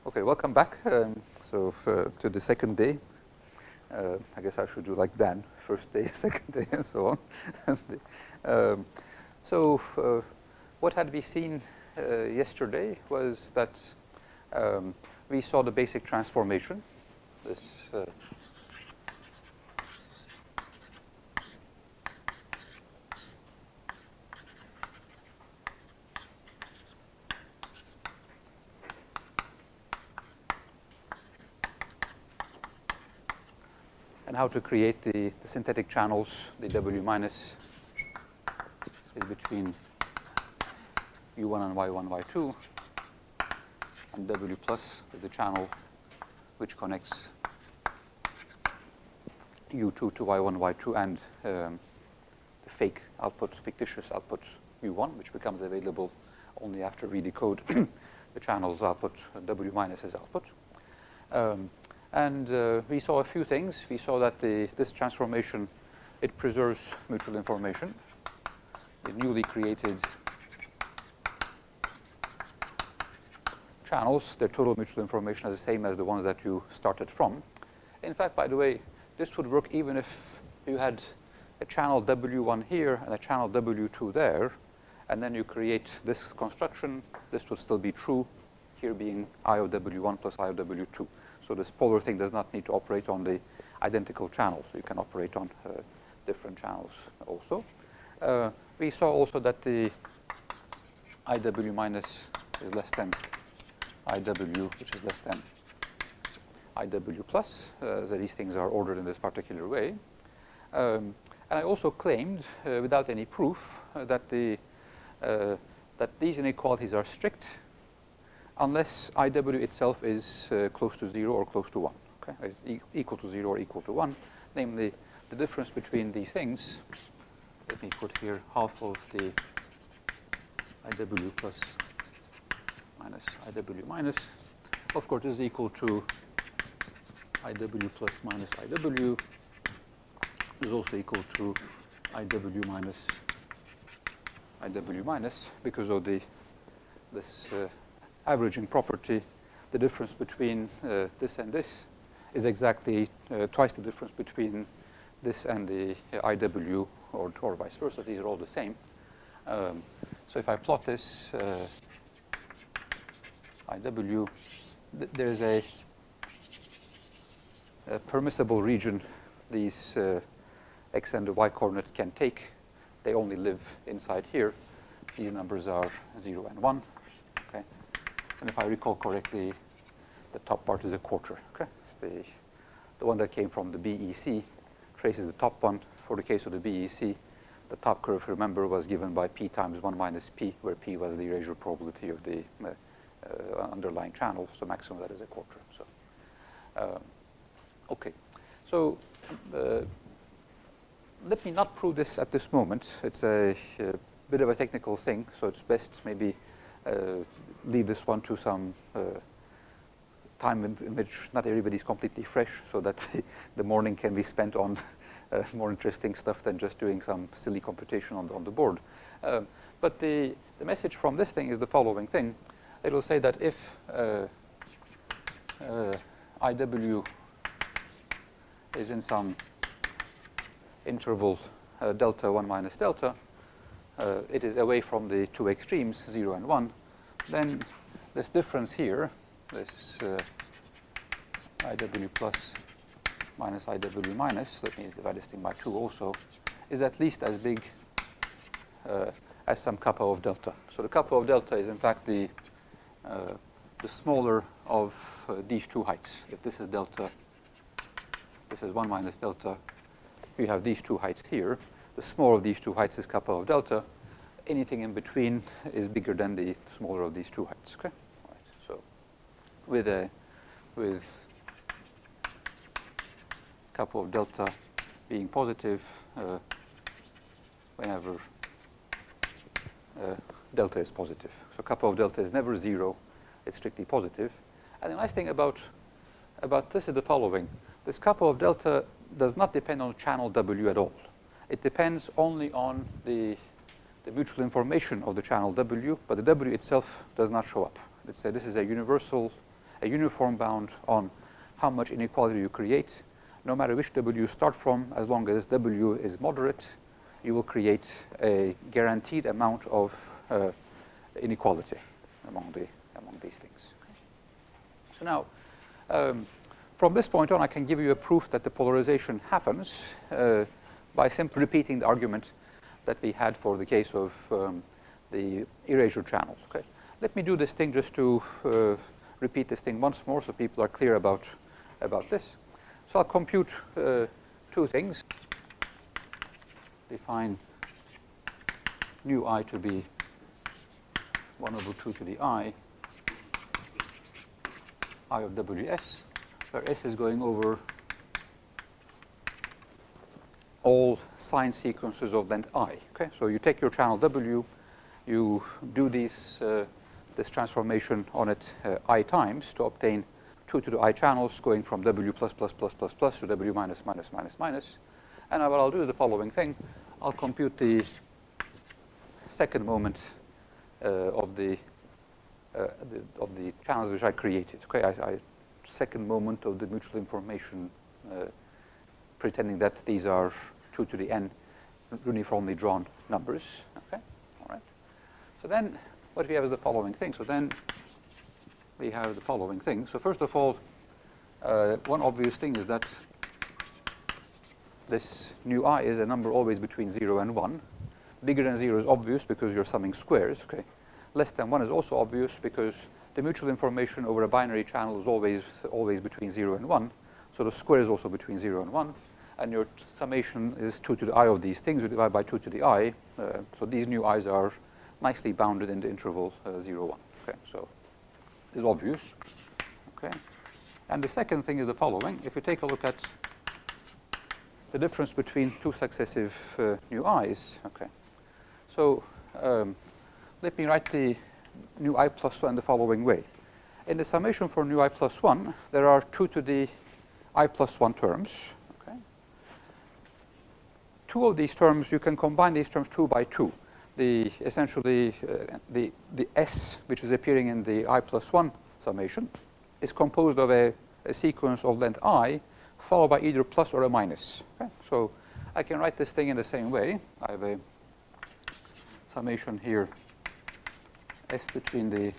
Okay, welcome back. To the second day. I guess I should do like Dan, first day, second day, and so on. What had we seen yesterday was that we saw the basic transformation. This and how to create the synthetic channels. The W minus is between U1 and Y1, Y2, and W plus is the channel which connects U2 to Y1, Y2, and the fictitious output U1, which becomes available only after we decode the channel's output, W minus is output. We saw a few things. We saw that this transformation, it preserves mutual information. The newly created channels, their total mutual information is the same as the ones that you started from. In fact, by the way, this would work even if you had a channel W1 here and a channel W2 there, and then you create this construction. This would still be true, here being I of W1 plus I of W2. So this polar thing does not need to operate on the identical channels. You can operate on different channels also. We saw also that the IW minus is less than IW, which is less than IW plus. These things are ordered in this particular way. And I also claimed, without any proof, that these inequalities are strict unless IW itself is close to 0 or close to 1, okay? Is equal to 0 or equal to 1. Namely, the difference between these things, let me put here half of the IW plus minus IW minus, of course, is equal to IW plus minus IW, is also equal to IW minus because of this averaging property. The difference between this and this is exactly twice the difference between this and the IW, or vice versa. These are all the same. So if I plot this IW, there is a permissible region these x and the y coordinates can take. They only live inside here. These numbers are 0 and 1. Okay. And if I recall correctly, the top part is a quarter. Okay. It's the one that came from the BEC traces the top one. For the case of the BEC, the top curve, remember, was given by p times 1 minus p, where p was the erasure probability of the underlying channel. So maximum that is a quarter. So, okay. So let me not prove this at this moment. It's a bit of a technical thing, so it's best maybe leave this one to some time in which not everybody's completely fresh, so that the morning can be spent on more interesting stuff than just doing some silly computation on the board. But the message from this thing is the following thing. It will say that if IW is in some interval delta 1 minus delta, it is away from the two extremes, 0 and 1, then this difference here, this IW plus minus IW minus, let me divide this thing by 2 also, is at least as big as some kappa of delta. So the kappa of delta is in fact the smaller of these two heights. If this is delta, this is 1 minus delta, you have these two heights here. The smaller of these two heights is kappa of delta. Anything in between is bigger than the smaller of these two heights. Okay. All right. So with kappa of delta being positive whenever delta is positive. So kappa of delta is never 0. It's strictly positive. And the nice thing about this is the following. This kappa of delta does not depend on channel W at all. It depends only on the mutual information of the channel W, but the W itself does not show up. Let's say this is a universal a uniform bound on how much inequality you create. No matter which W you start from, as long as W is moderate, you will create a guaranteed amount of inequality among these things. So now, from this point on, I can give you a proof that the polarization happens by simply repeating the argument that we had for the case of the erasure channels. Okay? Let me do this thing just to repeat this thing once more so people are clear about this. So I'll compute two things. Define nu I to be 1 over 2 to the I of Ws, where S is going over all sign sequences of length I. Okay? So you take your channel W, you do this transformation on it I times to obtain 2 to the I channels going from W plus plus plus plus plus to W minus minus minus minus. And what I'll do is the following thing. I'll compute the second moment of the channels which I created. Okay, second moment of the mutual information, pretending that these are 2 to the n uniformly drawn numbers. Okay, all right. So then what we have is the following thing. So then we have the following thing. So first of all, one obvious thing is that this nu I is a number always between 0 and 1. Bigger than 0 is obvious because you're summing squares. Okay. Less than 1 is also obvious because the mutual information over a binary channel is always between 0 and 1. So the square is also between 0 and 1. And your summation is 2 to the I of these things. You divide by 2 to the I. So these nu I's are nicely bounded in the interval 0, 1. Okay. So it's obvious. Okay. And the second thing is the following. If you take a look at the difference between two successive nu I's. Okay. So let me write the nu I plus 1 the following way. In the summation for nu I plus 1, there are 2 to the I plus 1 terms. Okay. Two of these terms, you can combine these terms 2 by 2. Essentially, the S, which is appearing in the I plus 1 summation, is composed of a sequence of length I followed by either plus or a minus. Okay? So I can write this thing in the same way. I have a summation here, S between the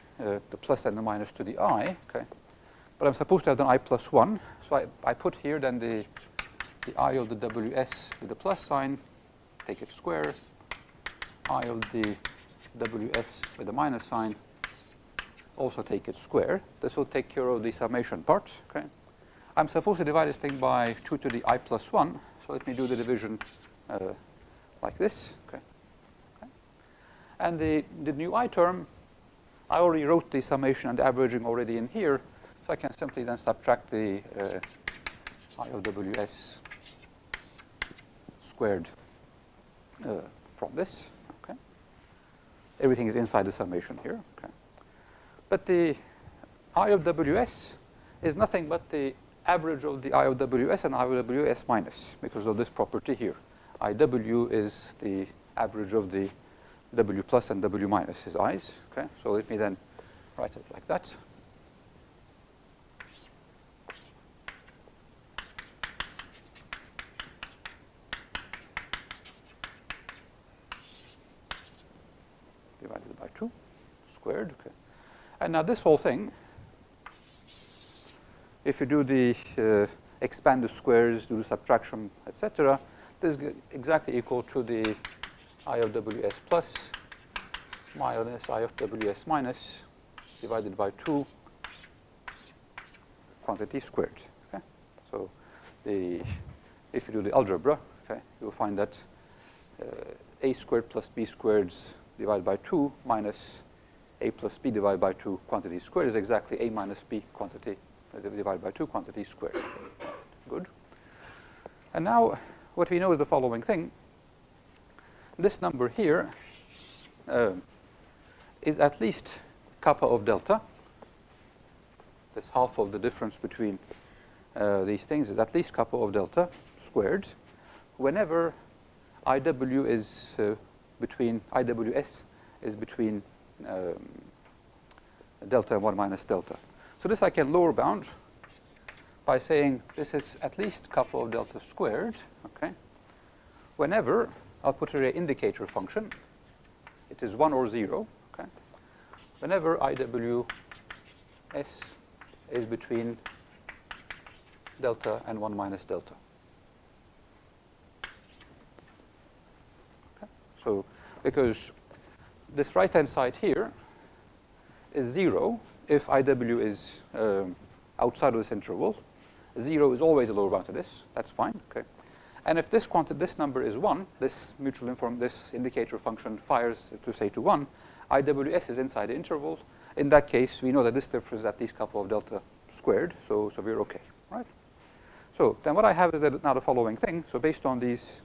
plus and the minus to the I. Okay? But I'm supposed to have done I plus 1. So I put here then the I of the Ws with the plus sign, take it square. I of the Ws with the minus sign, also take it square. This will take care of the summation part. Okay. I'm supposed to divide this thing by 2 to the I plus 1. So let me do the division like this. Okay. Okay. And the nu I term, I already wrote the summation and averaging already in here. So I can simply then subtract the I of Ws squared from this. Okay. Everything is inside the summation here. Okay. But the I of Ws is nothing but the average of the I of Ws and I of Ws minus because of this property here. IW is the average of the W plus and W minus his I's. Okay. So let me then write it like that. Divided by 2 squared. Okay. And now this whole thing, if you do the expand the squares, do the subtraction, etc., this is exactly equal to the I of Ws plus minus I of Ws minus divided by 2 quantity squared. Okay? So if you do the algebra, okay, you'll find that a squared plus b squared divided by 2 minus a plus b divided by 2 quantity squared is exactly a minus b quantity divided by 2 quantity squared. Good. And now what we know is the following thing. This number here is at least kappa of delta. This half of the difference between these things is at least kappa of delta squared whenever IW is between IWS is between delta and 1 minus delta. So this I can lower bound by saying this is at least kappa of delta squared, okay? Whenever I'll put an indicator function, it is 1 or 0, okay? Whenever IWS is between delta and 1 minus delta. Okay? So because this right-hand side here is 0 if IW is outside of this interval. 0 is always a lower bound to this. That's fine. Okay. And if this number is 1, this this indicator function fires to say to 1, IWS is inside the interval. In that case, we know that this difference is at least kappa of delta squared, so we're okay, right? So then what I have is that now the following thing. So based on these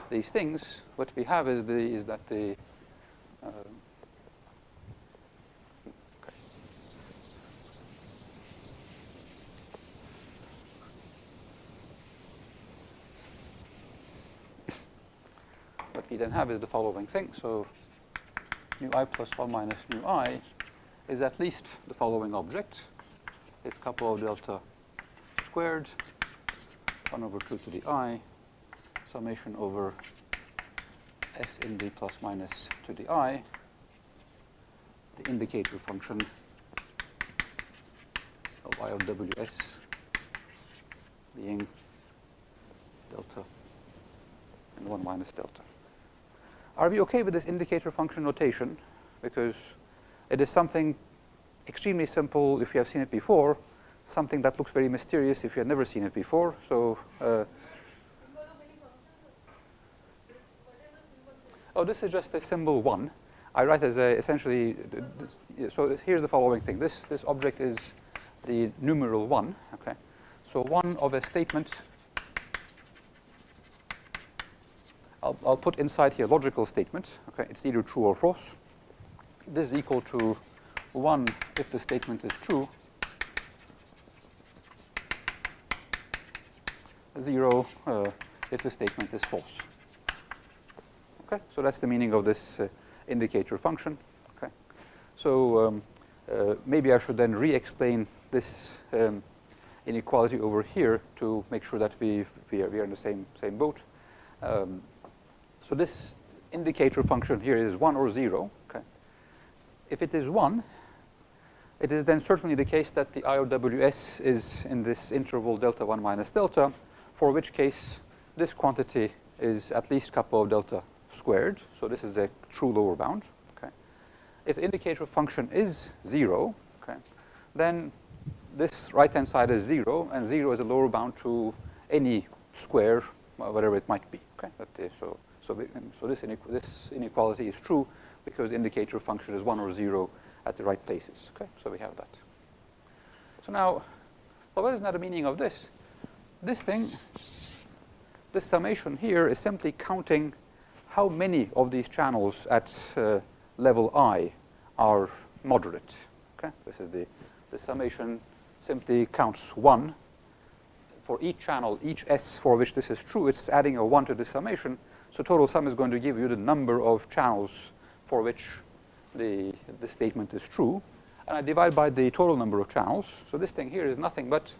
things, what we have is that the what we then have is the following thing. So nu I plus 1 minus nu I is at least the following object. It's kappa of delta squared, 1 over 2 to the I, summation over S in the plus minus to the I, the indicator function of I of WS being delta and 1 minus delta. Are we okay with this indicator function notation? Because it is something extremely simple if you have seen it before, something that looks very mysterious if you have never seen it before. So, oh, this is just a symbol 1. I write as essentially, so here's the following thing. This object is the numeral 1, okay? So 1 of a statement, I'll put inside here logical statement, okay? It's either true or false. This is equal to 1 if the statement is true, 0 if the statement is false. Okay, so that's the meaning of this indicator function. Okay, so maybe I should then re-explain this inequality over here to make sure that we are in the same boat. So this indicator function here is 1 or 0. Okay, if it is 1, it is then certainly the case that the IOWS is in this interval delta 1 minus delta, for which case this quantity is at least kappa of delta squared. So this is a true lower bound. Okay. If the indicator function is 0, okay, then this right-hand side is 0, and 0 is a lower bound to any square, whatever it might be. Okay. So this inequality is true because the indicator function is 1 or 0 at the right places. Okay. So we have that. So now, well, what is now the meaning of this? This thing, this summation here is simply counting how many of these channels at level I are moderate. Okay, this is the summation simply counts 1 for each channel, each S for which this is true. It's adding a 1 to the summation. So total sum is going to give you the number of channels for which the statement is true, and I divide by the total number of channels. So this thing here is nothing but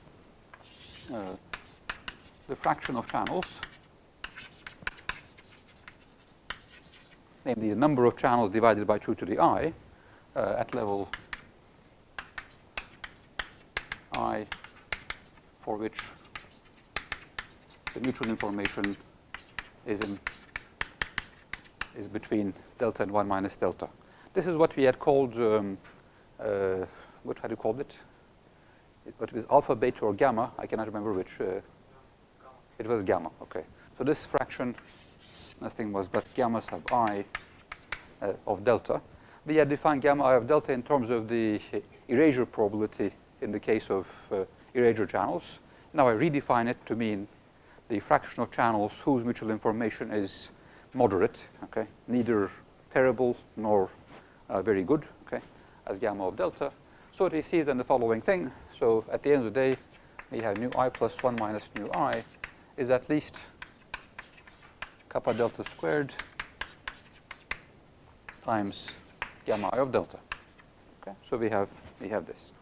the fraction of channels, namely the number of channels divided by 2 to the I at level I for which the neutral information is between delta and 1 minus delta. This is what we had called, what had you called it? It was alpha, beta, or gamma. I cannot remember which. It was gamma, okay. So this fraction, nothing was but gamma sub I of delta. We had defined gamma I of delta in terms of the erasure probability in the case of erasure channels. Now I redefine it to mean the fraction of channels whose mutual information is moderate, okay, neither terrible nor very good, okay, as gamma of delta. So what we see is then the following thing. So at the end of the day, we have nu I plus 1 minus nu I is at least kappa delta squared times gamma I of delta. Okay, so we have this.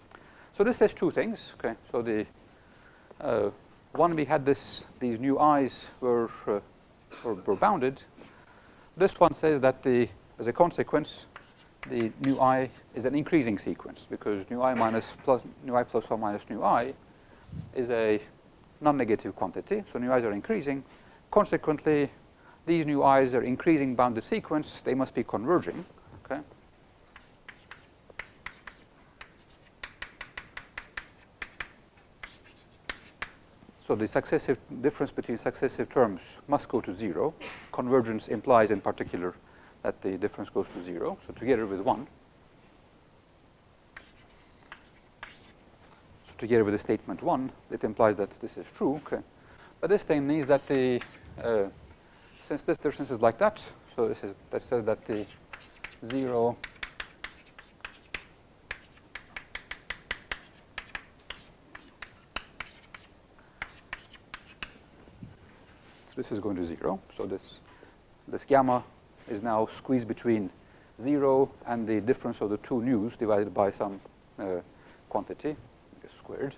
So this says two things. Okay, so the one, we had these new i's were bounded. This one says that as a consequence, the new I is an increasing sequence because new I plus or minus new I is a non-negative quantity. So new i's are increasing. Consequently, these new i's are increasing bounded sequence. They must be converging. Okay. So the successive difference between successive terms must go to 0. Convergence implies in particular that the difference goes to 0. So together with 1. So together with the statement 1, it implies that this is true. Okay. But this thing means that since this difference is like that, so that says that the 0 this is going to 0. So this gamma is now squeezed between 0 and the difference of the two news divided by some quantity, squared.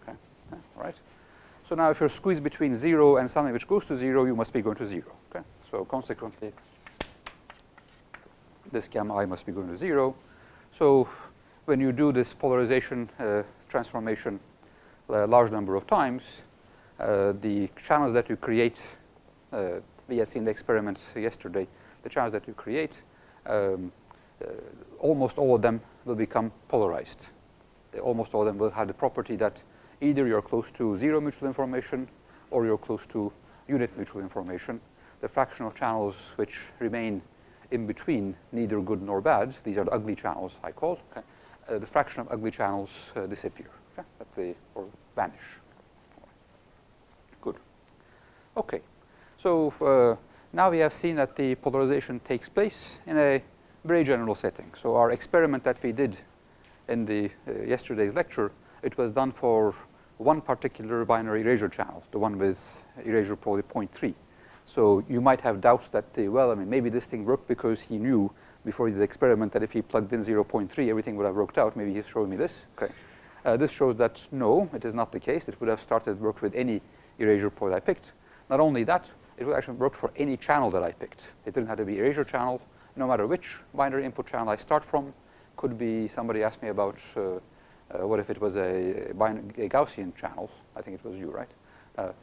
Okay. All right. So now if you're squeezed between 0 and something which goes to 0, you must be going to 0. Okay. So consequently, this gamma I must be going to 0. So when you do this polarization transformation a large number of times, the channels that you create, we had seen the experiments yesterday, the channels that you create, almost all of them will become polarized. Almost all of them will have the property that either you're close to 0 mutual information or you're close to unit mutual information. The fraction of channels which remain in between, neither good nor bad, these are the ugly channels I call, okay? The fraction of ugly channels disappear, okay? Or vanish. Good. Okay. So now we have seen that the polarization takes place in a very general setting. So our experiment that we did in the yesterday's lecture, it was done for one particular binary erasure channel, the one with erasure probability 0.3. So you might have doubts that, well, I mean, maybe this thing worked because he knew before he did the experiment that if he plugged in 0.3, everything would have worked out. Maybe he's showing me this. Okay. This shows that no, it is not the case. It would have started work with any erasure point I picked. Not only that, it would actually work for any channel that I picked. It didn't have to be erasure channel, no matter which binary input channel I start from. Could be, somebody asked me about what if it was a Gaussian channel. I think it was you, right?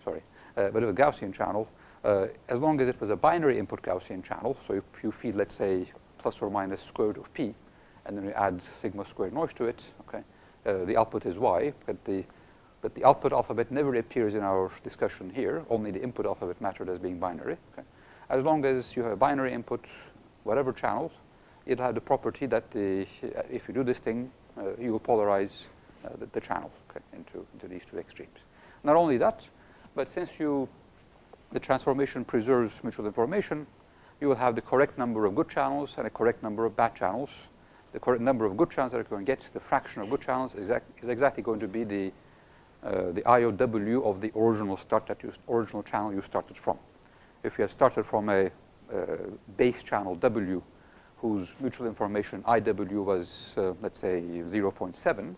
Sorry. But a Gaussian channel, as long as it was a binary input Gaussian channel, so if you feed, let's say, plus or minus square root of p, and then you add sigma squared noise to it, okay, the output is y, but the output alphabet never appears in our discussion here. Only the input alphabet mattered as being binary. Okay. As long as you have a binary input, whatever channel, it'll have the property that if you do this thing, you will polarize the channel, okay, into these two extremes. Not only that, but since the transformation preserves mutual information, you will have the correct number of good channels and a correct number of bad channels. The correct number of good channels that are going to get the fraction of good channels is exactly going to be the IOW of the original original channel you started from. If you had started from a base channel W, whose mutual information IW was, let's say, 0.7,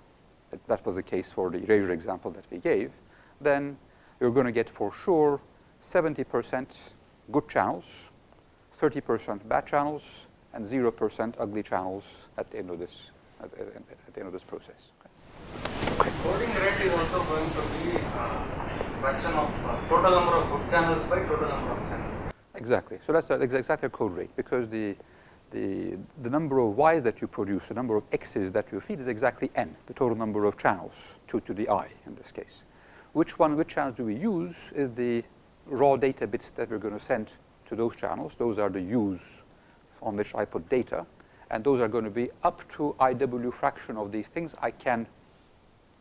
that was the case for the erasure example that we gave, then you're going to get for sure 70% good channels, 30% bad channels, and 0% ugly channels at the end of this process. Okay. Coding rate is also going to be fraction of total number of good channels by total number of channels. Exactly. So that's exactly a code rate, because the number of y's that you produce, the number of x's that you feed is exactly n, the total number of channels, 2 to the I in this case. Which channels do we use is the raw data bits that we're going to send to those channels. Those are the U's on which I put data, and those are going to be up to IW fraction of these things I can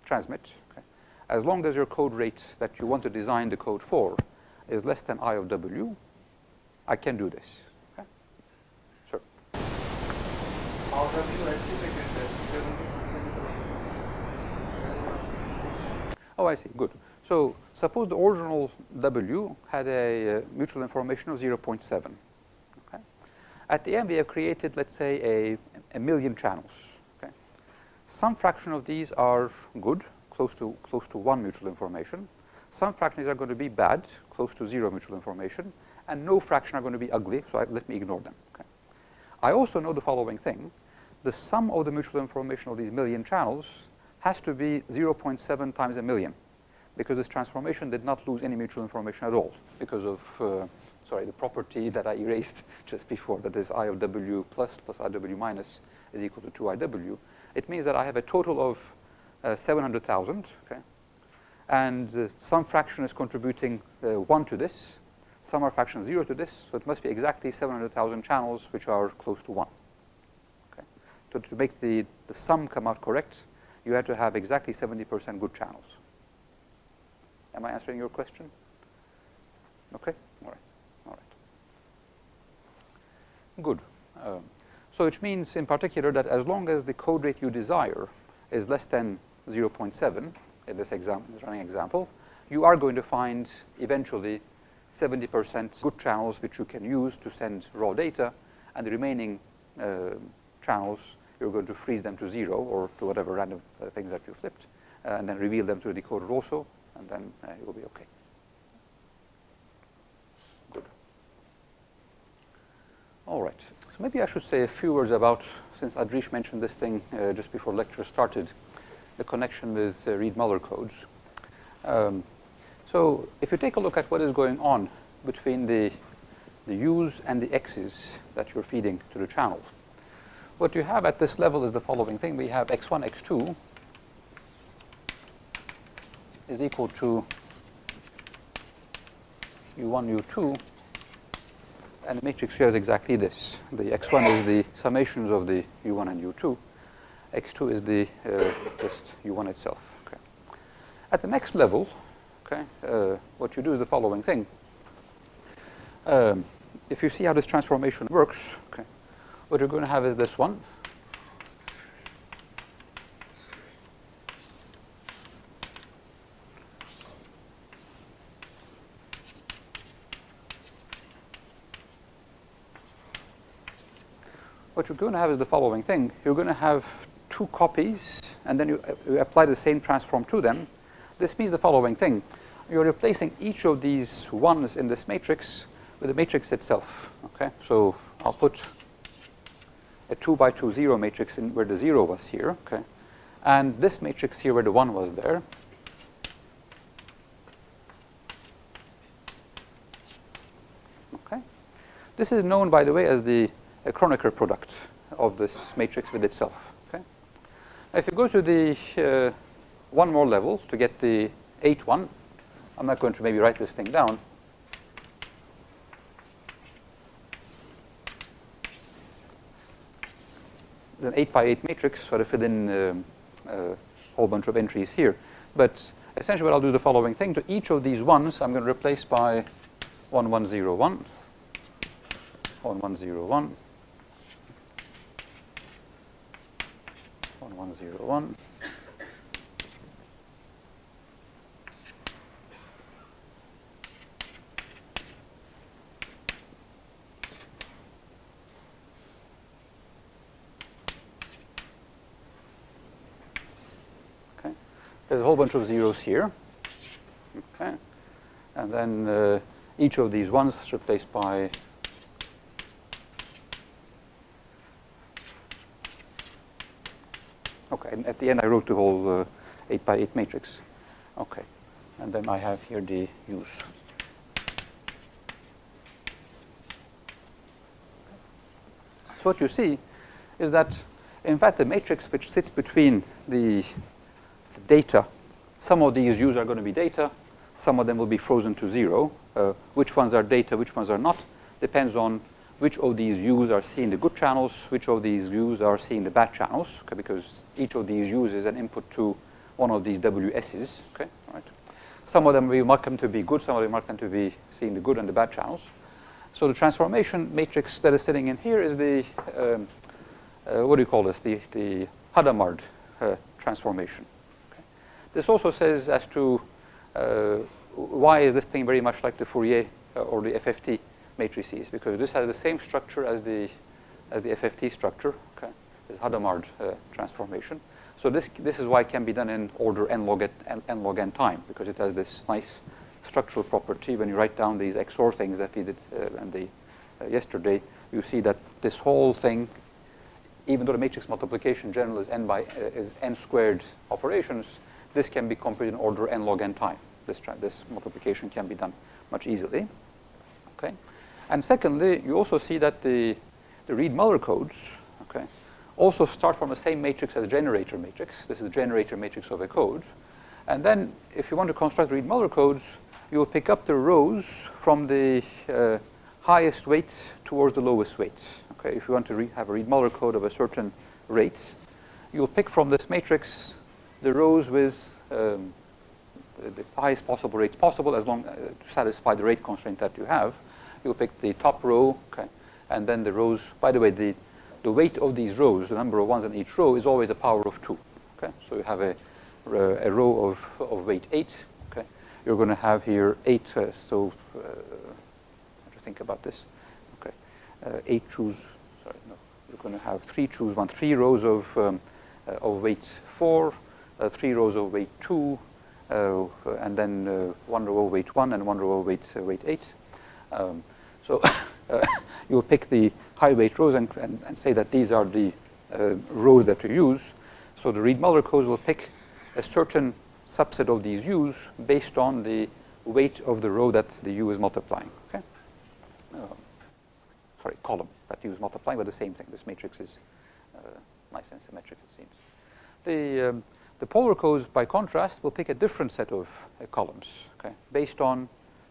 transmit. Okay. As long as your code rate that you want to design the code for is less than I of W, I can do this. Okay. Sure. How have you estimated that? Oh, I see. Good. So suppose the original W had a mutual information of 0.7. Okay. At the end, we have created, let's say, a million channels. Okay. Some fraction of these are good, close to 1 mutual information. Some fractions are going to be bad, close to 0 mutual information. And no fraction are going to be ugly, so let me ignore them. Okay. I also know the following thing. The sum of the mutual information of these million channels has to be 0.7 times a million, because this transformation did not lose any mutual information at all because of, the property that I erased just before, that is I of w plus IW minus is equal to 2IW. It means that I have a total of 700,000, okay? And some fraction is contributing 1 to this. Some are fraction 0 to this, so it must be exactly 700,000 channels which are close to 1. Okay? So to make the sum come out correct, you have to have exactly 70% good channels. Am I answering your question? Okay? All right. All right. Good. So which means in particular that as long as the code rate you desire is less than 0.7 in this running example, you are going to find eventually 70% good channels which you can use to send raw data, and the remaining channels, you're going to freeze them to 0 or to whatever random things that you flipped, and then reveal them to the decoder also, and then it will be okay. Good. All right. So maybe I should say a few words about, since Adrish mentioned this thing just before lecture started, the connection with Reed-Muller codes. So if you take a look at what is going on between the U's and the X's that you're feeding to the channel, what you have at this level is the following thing. We have x1, x2 is equal to u1, u2, and the matrix here is exactly this. The x1 is the summations of the u1 and u2. x2 is the just u1 itself. Okay. At the next level, okay, what you do is the following thing. If you see how this transformation works, okay, what you're going to have is this one. What you're going to have is the following thing. You're going to have 2 copies, and then you apply the same transform to them. This means the following thing. You're replacing each of these ones in this matrix with the matrix itself. Okay, so I'll put a 2 by 2 0 matrix in where the 0 was here. Okay, and this matrix here where the 1 was there. Okay, this is known, by the way, as the Kronecker product of this matrix with itself. Okay, if you go to the one more level to get the 8 one, I'm not going to maybe write this thing down. There's an 8 by 8 matrix, so I fill in a whole bunch of entries here. But essentially what I'll do is the following thing. To each of these ones, I'm going to replace by 1101, 1101, 1101. Okay, there's a whole bunch of zeros here. Okay, and then each of these ones is replaced by okay, and at the end I wrote the whole 8 by 8 matrix. Okay, and then I have here the U's. So what you see is that, in fact, the matrix which sits between the data, some of these U's are going to be data, some of them will be frozen to 0. Which ones are data, which ones are not, depends on which of these U's are seeing the good channels, which of these U's are seeing the bad channels, okay, because each of these U's is an input to one of these WS's. Okay, all right. Some of them we mark them to be good, some of them mark them to be seeing the good and the bad channels. So the transformation matrix that is sitting in here is the, what do you call this, the Hadamard transformation. Okay. This also says as to why is this thing very much like the Fourier or the FFT matrices, because this has the same structure as the FFT structure. Okay, this Hadamard transformation. So this is why it can be done in order n log n time, because it has this nice structural property. When you write down these XOR things that we did yesterday, you see that this whole thing, even though the matrix multiplication general is n squared operations, this can be computed in order n log n time. This multiplication can be done much easily. Okay, and secondly, you also see that the Reed-Muller codes, okay, also start from the same matrix as the generator matrix. This is the generator matrix of a code. And then if you want to construct Reed-Muller codes, you will pick up the rows from the highest weight towards the lowest weight. Okay, if you want to have a Reed-Muller code of a certain rate, you'll pick from this matrix the rows with the highest possible rates possible, as long to satisfy the rate constraint that you have. You'll pick the top row, okay, and then the rows. By the way, the weight of these rows, the number of ones in each row, is always a power of 2. Okay, so you have a row of weight 8. Okay, you're going to have here 8. So I have to think about this. Okay, 8 choose. Sorry, no. You're going to have 3 choose 1. 3 rows of weight 4, 3 rows of weight 2, and then 1 row of weight 1 and 1 row of weight 8. So you'll pick the high weight rows and say that these are the rows that you use. So the Reed-Muller codes will pick a certain subset of these U's based on the weight of the row that the U is multiplying. Okay? Sorry, column that U is multiplying, but the same thing. This matrix is nice and symmetric, it seems. The polar codes, by contrast, will pick a different set of columns, okay, based on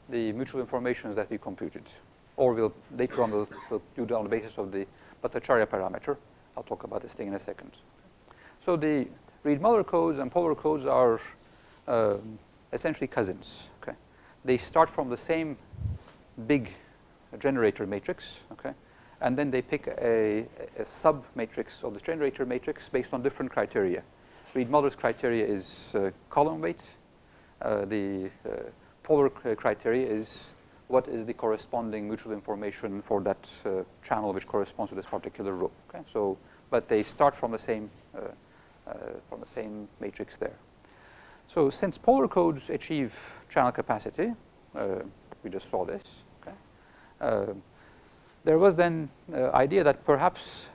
the mutual informations that we computed. Or later on we'll do it on the basis of the Bhattacharya parameter. I'll talk about this thing in a second. So the Reed-Muller codes and polar codes are essentially cousins. Okay, they start from the same big generator matrix. Okay, and then they pick a sub-matrix of the generator matrix based on different criteria. Reed-Muller's criteria is column weight. The polar criteria is what is the corresponding mutual information for that channel which corresponds to this particular row. Okay, so but they start from the same matrix there. So since polar codes achieve channel capacity, we just saw this. Okay, there was then idea that perhaps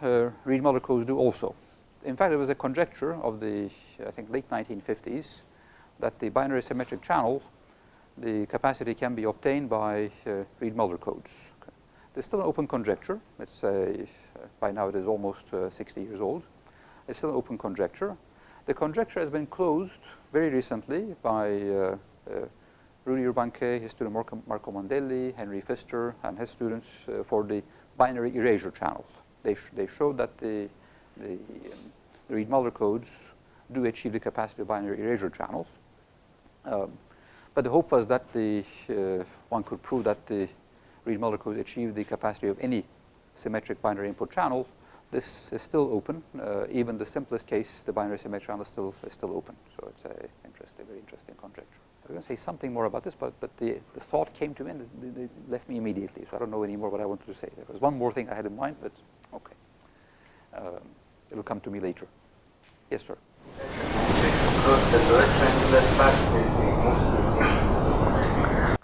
Reed-Muller codes do also. In fact, there was a conjecture of the, I think, late 1950s that the binary symmetric channel, the capacity can be obtained by Reed-Muller codes. Okay. There's still an open conjecture. It's by now it is almost 60 years old. It's still an open conjecture. The conjecture has been closed very recently by Rudy Urbanke, his student Marco Mondelli, Henry Pfister, and his students for the binary erasure channel. They showed that the Reed-Muller codes do achieve the capacity of binary erasure channels. But the hope was that one could prove that the Reed-Muller codes achieve the capacity of any symmetric binary input channel. This is still open. Even the simplest case, the binary symmetric channel is still open. So it's a very interesting conjecture. I was going to say something more about this, but the thought came to me and they left me immediately. So I don't know anymore what I wanted to say. There was one more thing I had in mind, but okay. It will come to me later. Yes, sir. Across the lower triangular part will be mostly.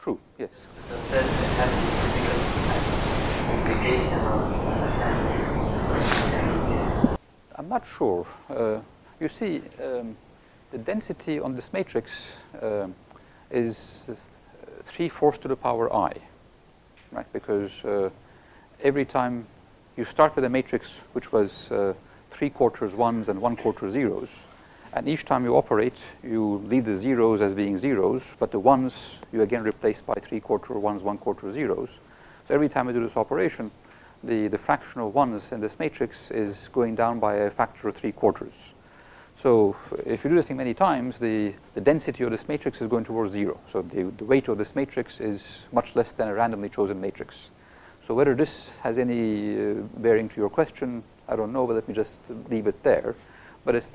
True, yes. Does that have physical implication or understanding? I'm not sure. You see, the density on this matrix is 3/4 to the power I, right? Because every time you start with a matrix which was 3/4 ones and 1/4 zeros, and each time you operate, you leave the zeros as being zeros, but the ones you again replace by 3/4 ones, 1/4 zeros. So every time you do this operation, the fraction of ones in this matrix is going down by a factor of 3/4. So if you do this thing many times, the density of this matrix is going towards 0. So the weight of this matrix is much less than a randomly chosen matrix. So whether this has any bearing to your question, I don't know, but let me just leave it there. But it's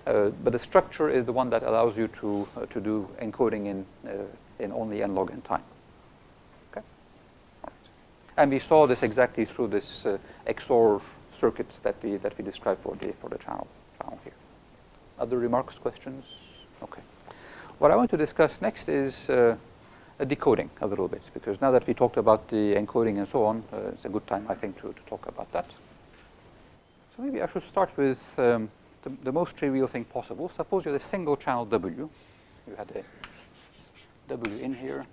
but the structure is the one that allows you to do encoding in only n log n time. Okay. All right. And we saw this exactly through this XOR circuit that we described for the channel here. Other remarks, questions? Okay. What I want to discuss next is decoding a little bit, because now that we talked about the encoding and so on, it's a good time, I think, to talk about that. So maybe I should start with the most trivial thing possible. Suppose you had a single channel W. You had a W in here,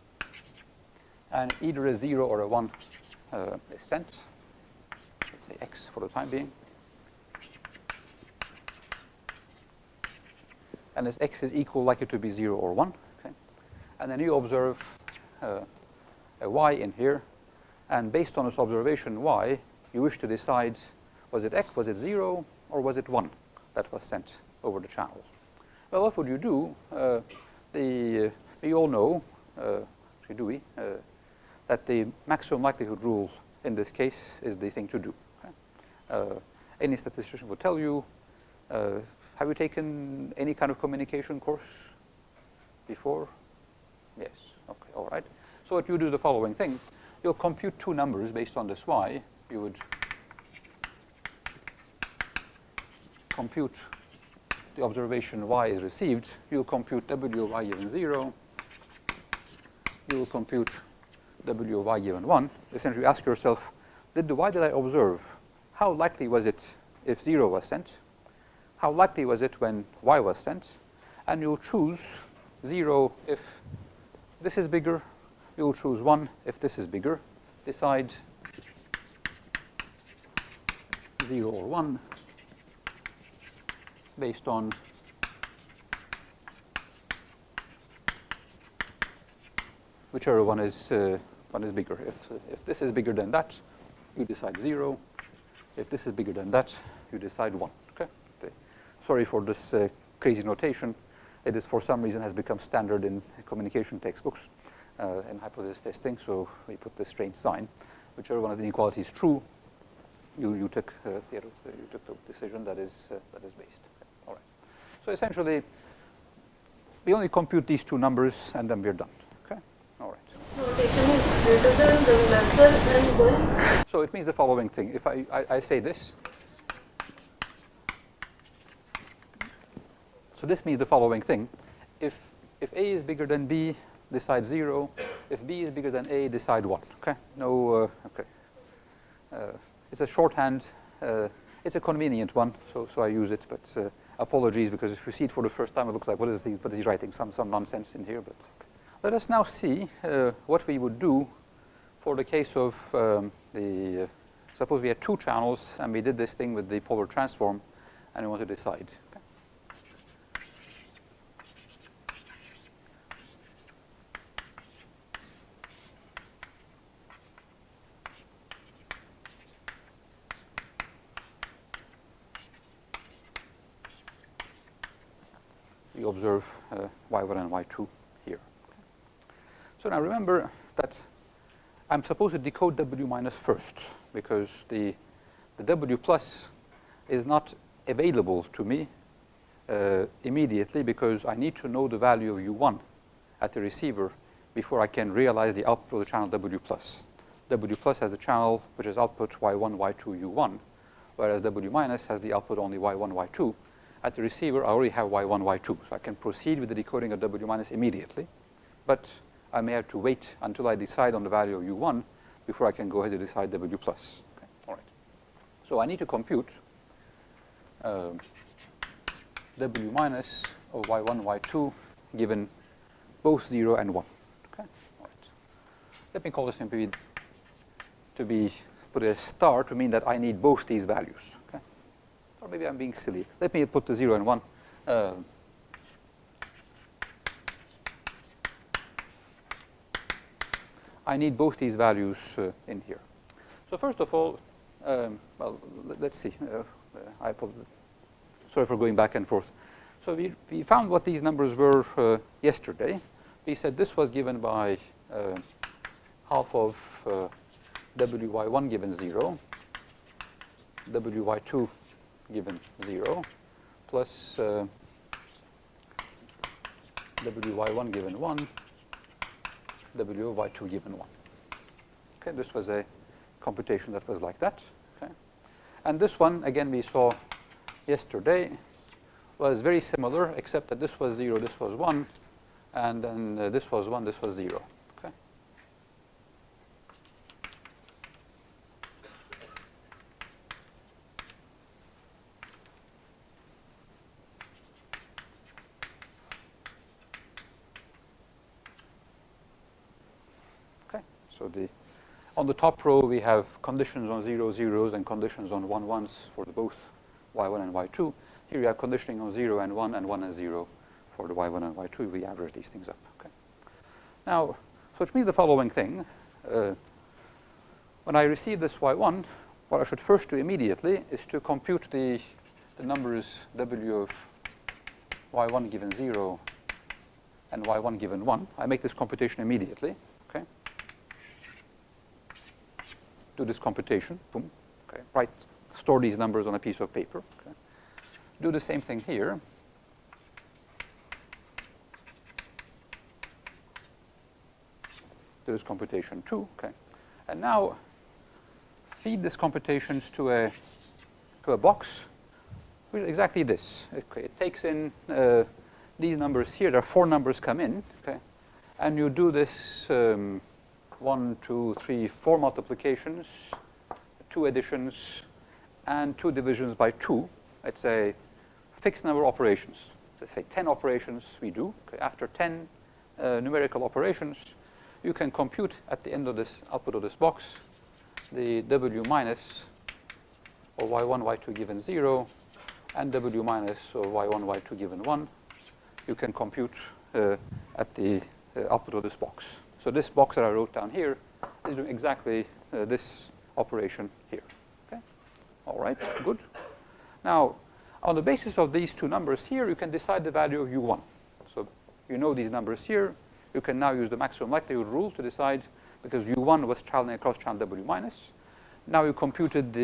and either a 0 or a 1 is sent. Let's say X for the time being. And as X is equal, likely to be 0 or 1. Okay? And then you observe a Y in here. And based on this observation Y, you wish to decide, was it X, was it 0, or was it 1 that was sent over the channel? Well, what would you do? We all know, actually do we, that the maximum likelihood rule in this case is the thing to do. Okay? Any statistician would tell you, have you taken any kind of communication course before? Yes. Okay. All right. So what you do is the following thing. You'll compute two numbers based on this Y. You would compute the observation Y is received. You'll compute W of Y given 0. You will compute W of Y given 1. Essentially, you ask yourself, did the Y that I observe, how likely was it if 0 was sent? How likely was it when Y was sent? And you'll choose 0 if this is bigger. You'll choose 1 if this is bigger. Decide 0 or 1 based on whichever one is bigger. If this is bigger than that, you decide 0. If this is bigger than that, you decide 1. Okay? Sorry for this crazy notation. It is, for some reason, has become standard in communication textbooks in hypothesis testing. So we put this strange sign. Whichever one of the inequalities is true, you took the decision that is based. Okay. All right. So essentially, we only compute these two numbers, and then we're done. Okay. All right. Notation is greater than the lesser than 1. So it means the following thing. If I say this. So this means the following thing. If A is bigger than B, decide 0. If B is bigger than A, decide 1. Okay? No, okay. It's a shorthand. It's a convenient one, so I use it. But apologies, because if you see it for the first time, it looks like, what is he writing? Some nonsense in here. But okay. Let us now see what we would do for the case of suppose we had two channels, and we did this thing with the polar transform, and we want to decide. Okay? You observe Y1 and Y2 here. Okay. So now remember that I'm supposed to decode W minus first, because the W plus is not available to me immediately, because I need to know the value of U1 at the receiver before I can realize the output of the channel W plus. W plus has the channel which is output Y1, Y2, U1, whereas W minus has the output only Y1, Y2. At the receiver, I already have Y1, Y2, so I can proceed with the decoding of W minus immediately. But I may have to wait until I decide on the value of U1 before I can go ahead and decide W plus. Okay. All right. So I need to compute W minus of Y1, Y2 given both 0 and 1. Okay. All right. Let me call this simply put a star to mean that I need both these values. Okay. Or maybe I'm being silly. Let me put the 0 and 1. I need both these values in here. So first of all, well, let's see. Sorry for going back and forth. So we found what these numbers were yesterday. We said this was given by half of WY1 given 0, WY2 given 0, plus WY1 given 1, WY2 given 1. Okay, this was a computation that was like that. Okay. And this one, again, we saw yesterday, was very similar, except that this was 0, this was 1, and then this was 1, this was 0. Okay? Okay, so on the top row, we have conditions on 0, 0s and conditions on 1, 1s for both y1 and y2. Here you have conditioning on 0 and 1 and 0 for the y1 and y2. We average these things up. Okay. Now, so which means the following thing. When I receive this y1, what I should first do immediately is to compute the numbers w of y1 given 0 and y1 given 1. I make this computation immediately. Okay. Do this computation. Boom. Okay. Store these numbers on a piece of paper. Okay. Do the same thing here. Do this computation too. Okay. And now feed these computations to a box with exactly this. Okay. It takes in these numbers here. There are 4 numbers come in. Okay. And you do this 1, 2, 3, 4 multiplications, 2 additions, and 2 divisions by 2. It's a fixed number of operations. Let's say 10 operations we do. Okay. After 10 numerical operations, you can compute at the end of this output of this box the w minus of y1, y2 given 0, and w minus of y1, y2 given 1. You can compute at the output of this box. So this box that I wrote down here is doing exactly this operation here. Okay? All right, good. Now, on the basis of these 2 numbers here, you can decide the value of u1. So you know these numbers here. You can now use the maximum likelihood rule to decide, because u1 was traveling across channel w minus. Now you computed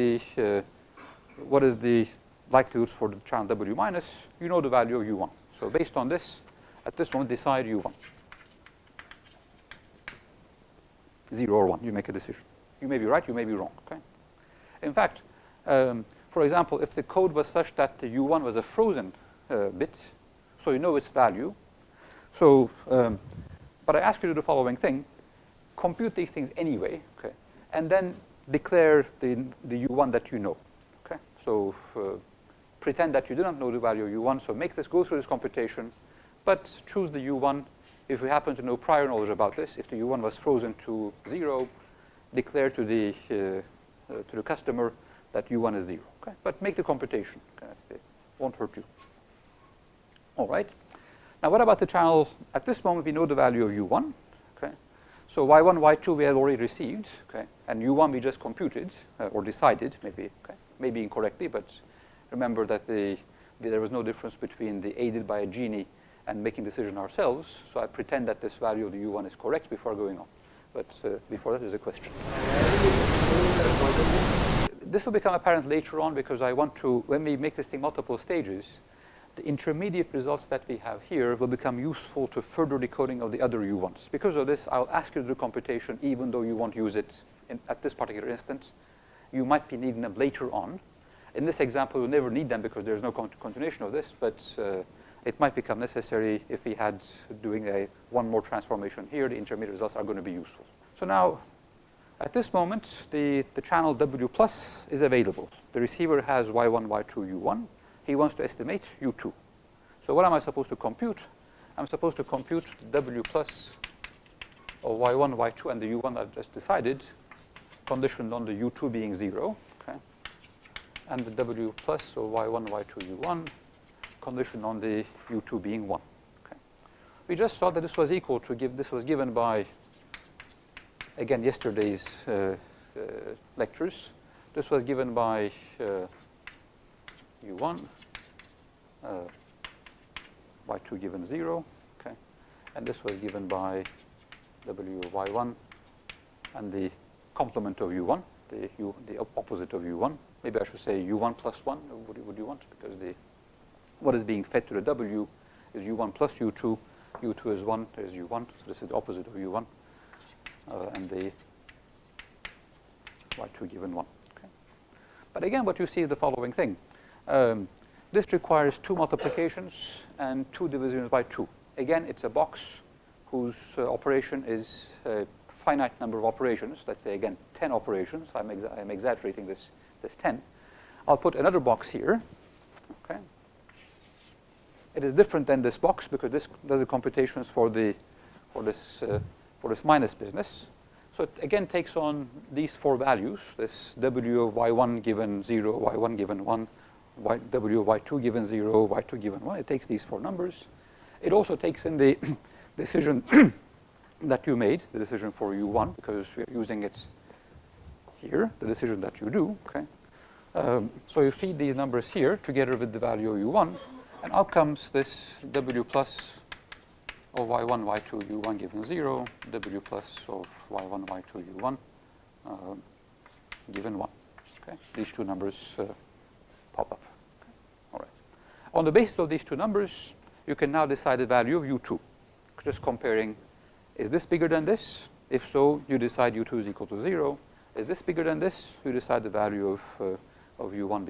what is the likelihoods for the channel w minus. You know the value of u1. So based on this, at this moment, decide u1. 0 or 1, you make a decision. You may be right, you may be wrong. Okay. In fact, for example, if the code was such that the u1 was a frozen bit, so you know its value. So, but I ask you to do the following thing: compute these things anyway, okay, and then declare the u1 that you know. Okay. So pretend that you do not know the value of u1. So make this, go through this computation, but choose the u1. If we happen to know prior knowledge about this, if the u1 was frozen to 0, declare to the customer that u1 is 0. Okay? But make the computation. Okay? Won't hurt you. All right. Now, what about the channel? At this moment, we know the value of u1. Okay. So y1, y2 we have already received. Okay. And u1 we just computed or decided, maybe. Okay. Maybe incorrectly, but remember that there was no difference between the aided by a genie and making decision ourselves. So I pretend that this value of the u1 is correct before going on. But before that is a question. This will become apparent later on, because I want to, when we make this thing multiple stages, the intermediate results that we have here will become useful to further decoding of the other u1s. Because of this, I'll ask you to do computation even though you won't use it at this particular instance. You might be needing them later on. In this example, you'll never need them because there's no continuation of this, but it might become necessary if we had doing one more transformation here. The intermediate results are going to be useful. So now, at this moment, the channel W plus is available. The receiver has y1, y2, u1. He wants to estimate u2. So what am I supposed to compute? I'm supposed to compute W plus of y1, y2, and the u1 I've just decided, conditioned on the u2 being 0. Okay? And the W plus of y1, y2, u1, conditioned on the u2 being 1. Okay. We just saw that this was equal to this was given by, again, yesterday's lectures. This was given by u1, y2 given 0, okay, and this was given by w of y1 and the complement of u1, the opposite of u1. Maybe I should say u1 plus 1. Would you want? Because what is being fed to the w is u1 plus u2. u2 is 1. There's u1. So this is the opposite of u1, and the y2 given 1. Okay. But again, what you see is the following thing. This requires 2 multiplications and 2 divisions by 2. Again, it's a box whose operation is a finite number of operations. Let's say, again, 10 operations. I'm exaggerating this 10. I'll put another box here. Okay. It is different than this box because this does the computations for this minus business. So it again takes on these 4 values, this W of y1 given 0, y1 given 1, W of y2 given 0, y2 given 1. It takes these 4 numbers. It also takes in the decision that you made, the decision for u1, because we're using it here, the decision that you do. Okay. So you feed these numbers here together with the value of u1, and out comes this W plus of y1, y2, u1 given 0, W plus of y1, y2, u1 given 1. Okay. These 2 numbers pop up. Okay. All right. On the basis of these 2 numbers, you can now decide the value of u2. Just comparing, is this bigger than this? If so, you decide u2 is equal to 0. Is this bigger than this? You decide the value of u1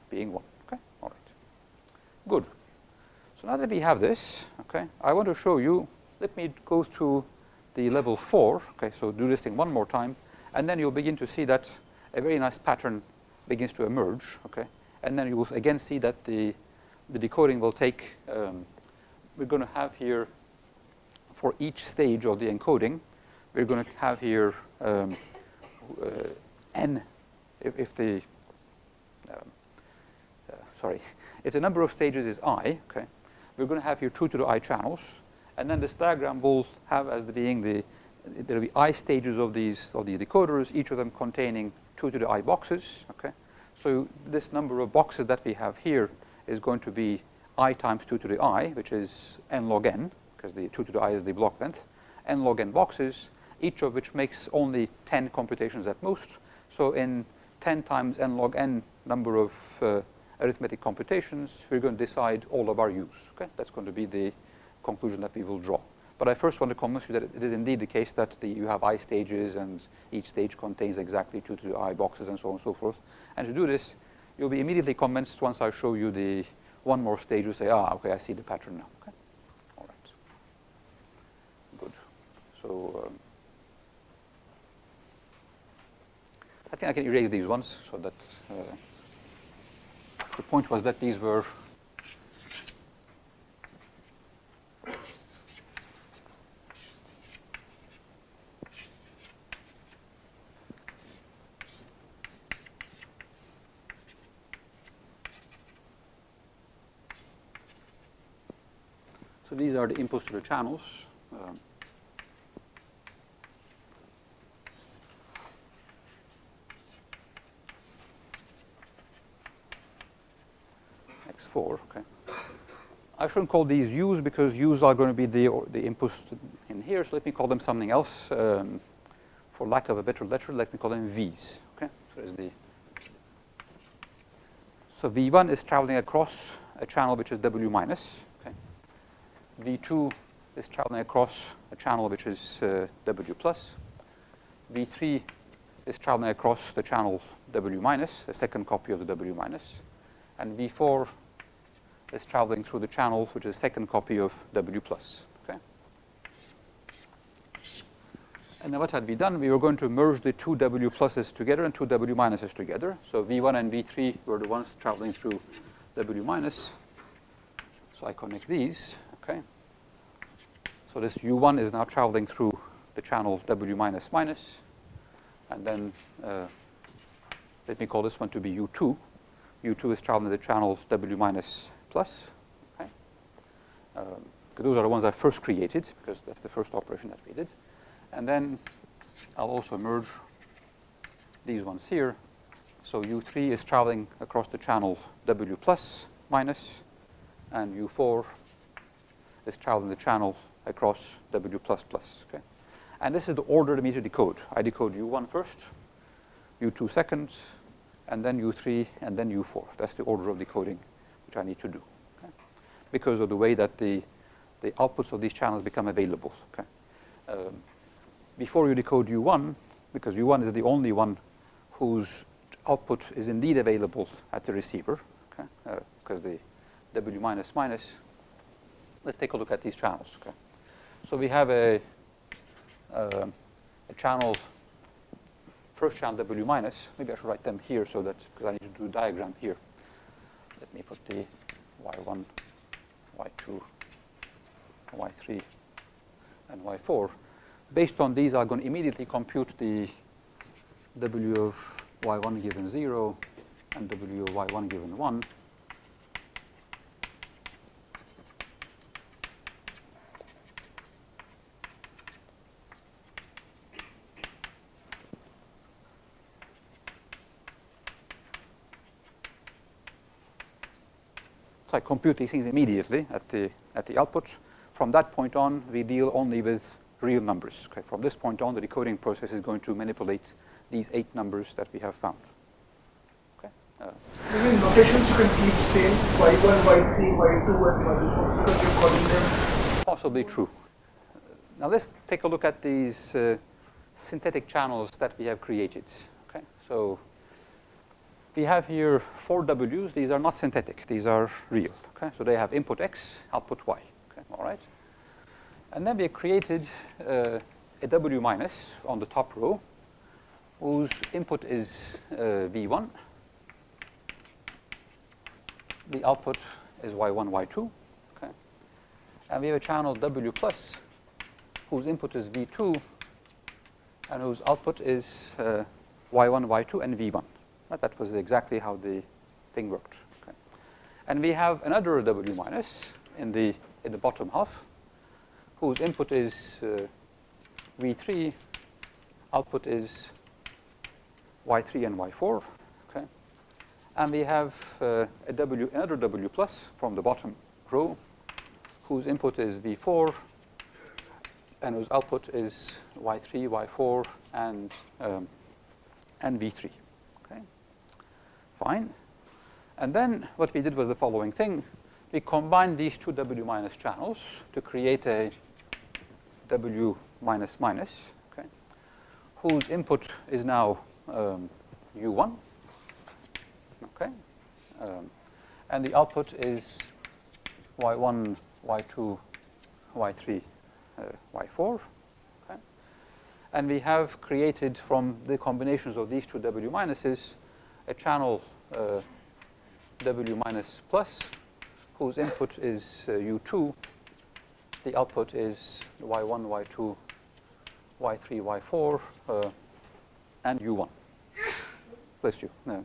being 1. Okay. All right. Good. So now that we have this, okay, I want to show you, let me go through the level 4. Okay, so do this thing one more time, and then you'll begin to see that a very nice pattern begins to emerge. Okay, and then you will again see that the decoding will take, we're going to have here, for each stage of the encoding, we're going to have here n, if the, sorry, if the number of stages is I, okay, we're going to have here 2 to the I channels, and then this diagram will have as being there will be I stages of these decoders, each of them containing 2 to the I boxes. Okay, so this number of boxes that we have here is going to be I times 2 to the I, which is n log n, because the 2 to the I is the block length, n log n boxes, each of which makes only 10 computations at most. So in 10 times n log n number of arithmetic computations, we're going to decide all of our u's. Okay? That's going to be the conclusion that we will draw. But I first want to convince you that it is indeed the case that you have I stages, and each stage contains exactly 2 to the I boxes, and so on and so forth. And to do this, you'll be immediately convinced once I show you the one more stage. You say, okay, I see the pattern now. Okay? All right. Good. So I think I can erase these ones so that the point was that these were so these are the inputs to the channels. X4, okay. I shouldn't call these U's because U's are going to be the inputs in here, so let me call them something else. For lack of a better letter, let me call them V's. Okay, so V1 is traveling across a channel which is W minus. Okay. V2 is traveling across a channel which is W plus. V3 is traveling across the channel W minus, a second copy of the W minus. And V4 is traveling through the channel, which is a second copy of W plus. Okay. And now what had we done? We were going to merge the 2 W pluses together and 2 W minuses together. So V1 and V3 were the ones traveling through W minus. So I connect these. Okay. So this U1 is now traveling through the channel W minus minus. And then let me call this one to be U2. U2 is traveling the channel W minus plus. Okay. Those are the ones I first created because that's the first operation that we did. And then I'll also merge these ones here. So U3 is traveling across the channel W plus minus, and U4 is traveling the channel across W plus plus. Okay. And this is the order of me to decode. I decode U1 first, U2 second, and then U3, and then U4. That's the order of decoding which I need to do, okay? Because of the way that the outputs of these channels become available. Okay? Before you decode U1, because U1 is the only one whose output is indeed available at the receiver, okay? Because W minus minus. Let's take a look at these channels. Okay. So we have a channel, first channel W minus. Maybe I should write them here so that, because I need to do a diagram here. Let me put the Y1, Y2, Y3, and Y4. Based on these, I'm going to immediately compute the W of Y1 given 0 and W of Y1 given 1. So I compute these things immediately at the output. From that point on, we deal only with real numbers. Okay? From this point on, the decoding process is going to manipulate these 8 numbers that we have found. Okay? Maybe notations you can keep same, y1, y3, y2, and y4, because you're calling them. Possibly true. Now let's take a look at these synthetic channels that we have created. Okay? So we have here 4 W's. These are not synthetic. These are real. Okay? So they have input X, output Y. Okay? All right? And then we created a W minus on the top row, whose input is V1. The output is Y1, Y2. Okay? And we have a channel W plus, whose input is V2, and whose output is Y1, Y2, and V1. That was exactly how the thing worked. Okay? And we have another W minus in the bottom half, whose input is V3, output is Y3 and Y4. Okay? And we have another W plus from the bottom row, whose input is V4, and whose output is Y3, Y4, and V3. Okay? Fine. And then what we did was the following thing. We combined these 2 W minus channels to create a W minus minus, okay, whose input is now U1, okay, and the output is Y1, Y2, Y3, Y4, okay. And we have created from the combinations of these 2 W minuses a channel W minus plus, whose input is U2, the output is Y1, Y2, Y3, Y4, and U1. Bless you. No.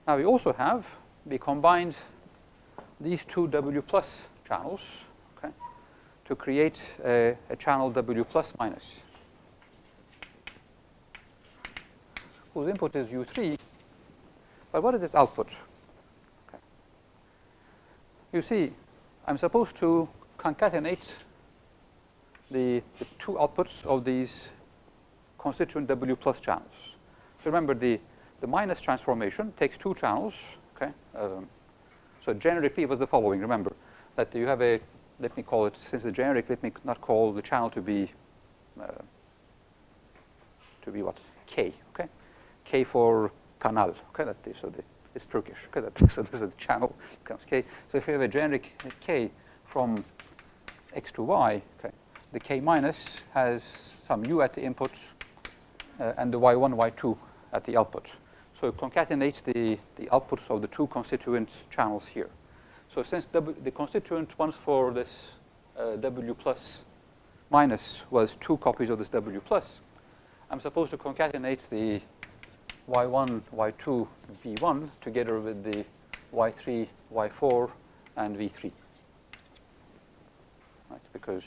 Now we also have, we combined these 2 W plus channels, okay, to create a channel W plus minus, whose input is U3, but what is its output? Okay. You see, I'm supposed to concatenate the 2 outputs of these constituent W plus channels. So remember, the minus transformation takes 2 channels. Okay. So generically, it was the following. Remember that you have a, let me call it, since the generic, let me not call the channel to be what? K. Okay. K for kanal. Okay. It's Turkish. Okay. So this is the channel becomes K. So if you have a generic K from X to Y, okay, the K minus has some U at the input and the Y1, Y2 at the output. So it concatenates the outputs of the 2 constituent channels here. So since the constituent once for this W plus minus was 2 copies of this W plus, I'm supposed to concatenate the Y1, Y2, V1 together with the Y3, Y4, and V3. Right, because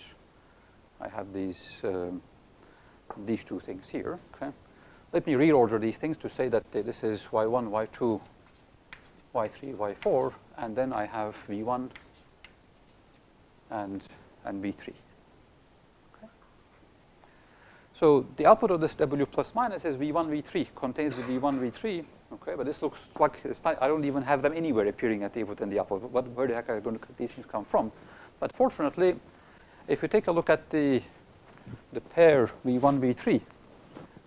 I have these 2 things here. Okay. Let me reorder these things to say that this is Y1, Y2, Y3, Y4, and then I have V1 and V3. Okay. So the output of this W plus minus is V1, V3, contains the V1, V3. Okay, but this looks like I don't even have them anywhere appearing at the input and the output. Where the heck are these things come from? But fortunately, if you take a look at the pair V1, V3,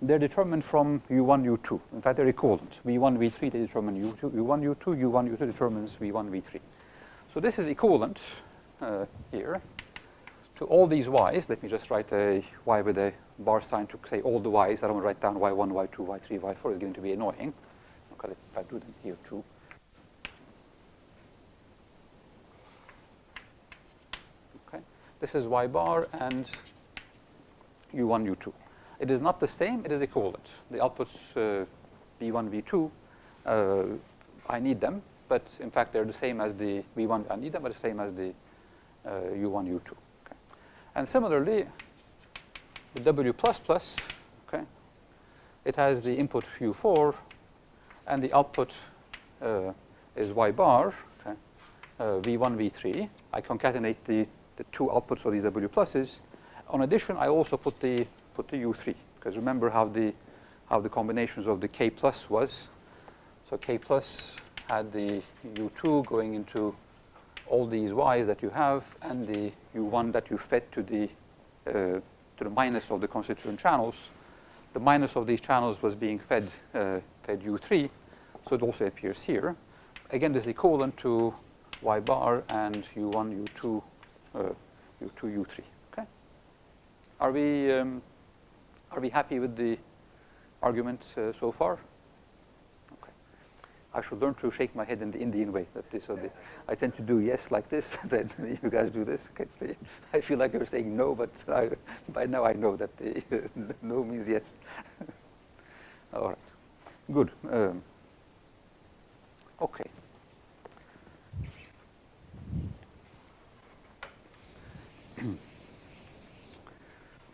they're determined from U1, U2. In fact, they're equivalent. V1, V3, they determine U2, U1, U2, U1, U2 determines V1, V3. So this is equivalent here to all these y's. Let me just write a y with a bar sign to say all the y's. I don't want to write down y1, y2, y3, y4. It's going to be annoying. Okay, if I do them here too. Okay, this is y bar and U1, U2. It is not the same. It is equivalent. The outputs V1, V2, I need them. But in fact, they're the same as the V1, I need them, but the same as the U1, U2. Okay. And similarly, the W++, okay, it has the input U4, and the output is Y bar, okay, V1, V3. I concatenate the two outputs of these W pluses. On addition, I also put the U3, because remember how the combinations of the K plus was. So K plus had the U2 going into all these Y's that you have, and the U1 that you fed to the minus of the constituent channels. The minus of these channels was being fed U3, so it also appears here. Again, this is equivalent to Y bar and U1, U2, U3. Okay. Are we happy with the argument so far? I should learn to shake my head in the Indian way. I tend to do yes like this, then you guys do this. Okay, I feel like you're saying no, but by now I know that the no means yes. All right, good. Okay.